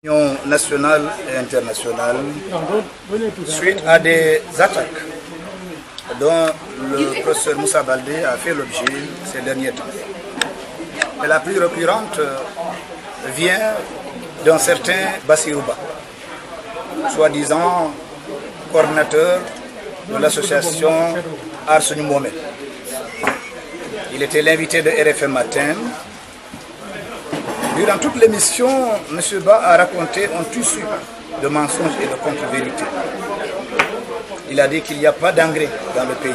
L'Union nationale et internationale suite à des attaques dont le professeur Moussa Baldé a fait l'objet ces derniers temps. Et la plus récurrente vient d'un certain Bassirouba, soi-disant coordinateur de l'association Arsenu Mohamed. Il était l'invité de RFM Matin. Durant toute l'émission, M. Ba a raconté un tissu de mensonges et de contre-vérités. Il a dit qu'il n'y a pas d'engrais dans le pays.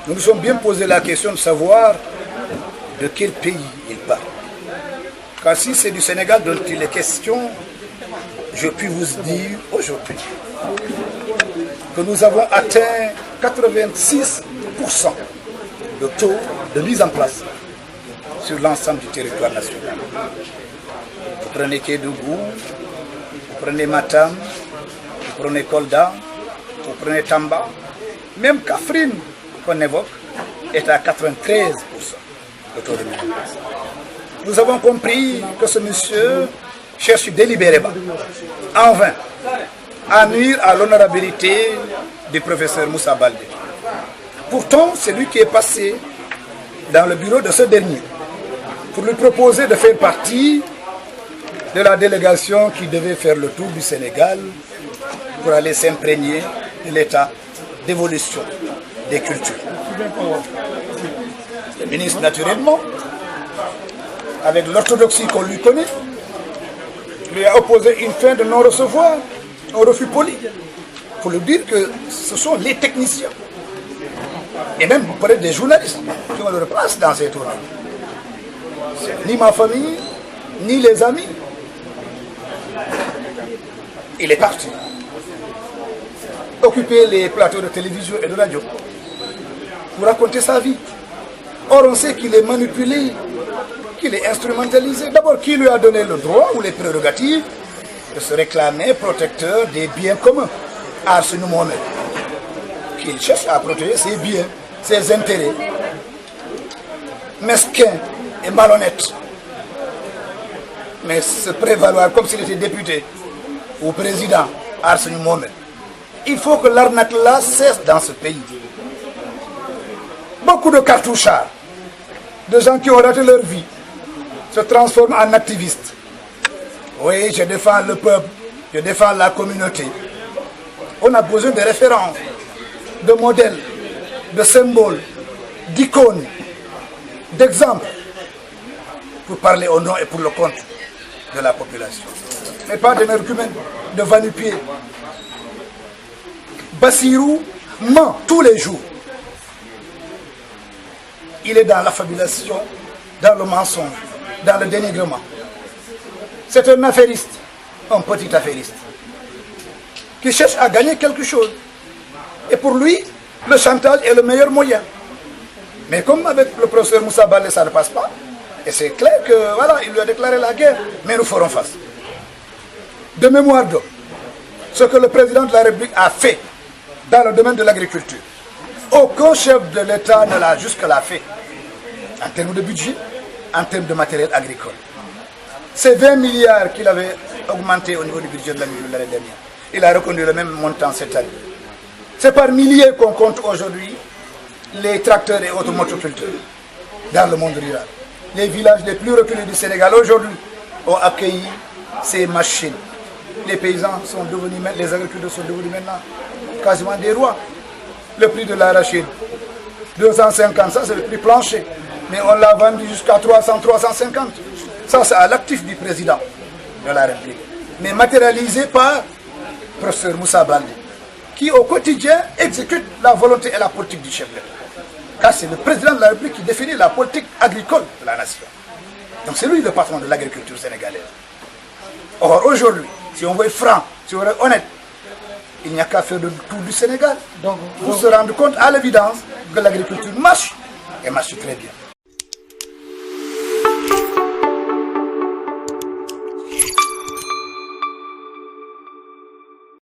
Nous nous sommes bien posé la question de savoir de quel pays il parle. Car si c'est du Sénégal dont il est question, je puis vous dire aujourd'hui que nous avons atteint 86% de taux de mise en place sur l'ensemble du territoire national. Vous prenez Kédougou, vous prenez Matam, vous prenez Kolda, vous prenez Tamba, même Kafrine qu'on évoque est à 93% de taux de mise en place. Nous avons compris que ce monsieur cherche délibérément, en vain, à nuire à l'honorabilité du professeur Moussa Baldé. Pourtant, c'est lui qui est passé dans le bureau de ce dernier pour lui proposer de faire partie de la délégation qui devait faire le tour du Sénégal pour aller s'imprégner de l'état d'évolution des cultures. Le ministre, naturellement, avec l'orthodoxie qu'on lui connaît, lui a opposé une fin de non-recevoir, un refus poli, pour lui dire que ce sont les techniciens, et même peut-être des journalistes, qui ont leur place dans ces tournois. Ni ma famille, ni les amis. Il est parti. Occuper les plateaux de télévision et de radio pour raconter sa vie. Or, on sait qu'il est manipulé, qu'il est instrumentalisé. D'abord, qui lui a donné le droit ou les prérogatives de se réclamer protecteur des biens communs? Arsenu Mohamed, qu'il cherche à protéger ses biens, ses intérêts. Mesquin et malhonnête, mais se prévaloir comme s'il était député ou président Arsenu Mohamed. Il faut que l'arnaque là cesse dans ce pays. Beaucoup de cartouchards, de gens qui ont raté leur vie, se transforment en activistes. Oui, je défends le peuple, je défends la communauté. On a besoin de références, de modèles, de symboles, d'icônes, d'exemples, pour parler au nom et pour le compte de la population. Mais pas d'énergumène, de va-nu-pied. Bassirou ment tous les jours. Il est dans l'affabulation, dans le mensonge, dans le dénigrement. C'est un affairiste, un petit affairiste, qui cherche à gagner quelque chose. Et pour lui, le chantage est le meilleur moyen. Mais comme avec le professeur Moussa Baldé, ça ne passe pas, et c'est clair que voilà, il lui a déclaré la guerre, mais nous ferons face. De mémoire d'homme, ce que le président de la République a fait dans le domaine de l'agriculture, aucun chef de l'État ne l'a jusque-là fait, en termes de budget, en termes de matériel agricole. C'est 20 milliards qu'il avait augmenté au niveau du budget de l'année dernière. Il a reconnu le même montant cette année. C'est par milliers qu'on compte aujourd'hui les tracteurs et autres motoculteurs dans le monde rural. Les villages les plus reculés du Sénégal aujourd'hui ont accueilli ces machines. Les paysans sont devenus, les agriculteurs sont devenus maintenant quasiment des rois. Le prix de l'arachide, 250, ça c'est le prix plancher. Mais on l'a vendu jusqu'à 300, 350. Ça c'est à l'actif du président de la République. Mais matérialisé par le professeur Moussa Baldé, qui au quotidien exécute la volonté et la politique du chef de l'État. Car c'est le président de la République qui définit la politique agricole de la nation. Donc c'est lui le patron de l'agriculture sénégalaise. Or aujourd'hui, si on veut être franc, si on veut être honnête, il n'y a qu'à faire le tour du Sénégal. Donc, pour se rendre compte à l'évidence que l'agriculture marche, et marche très bien.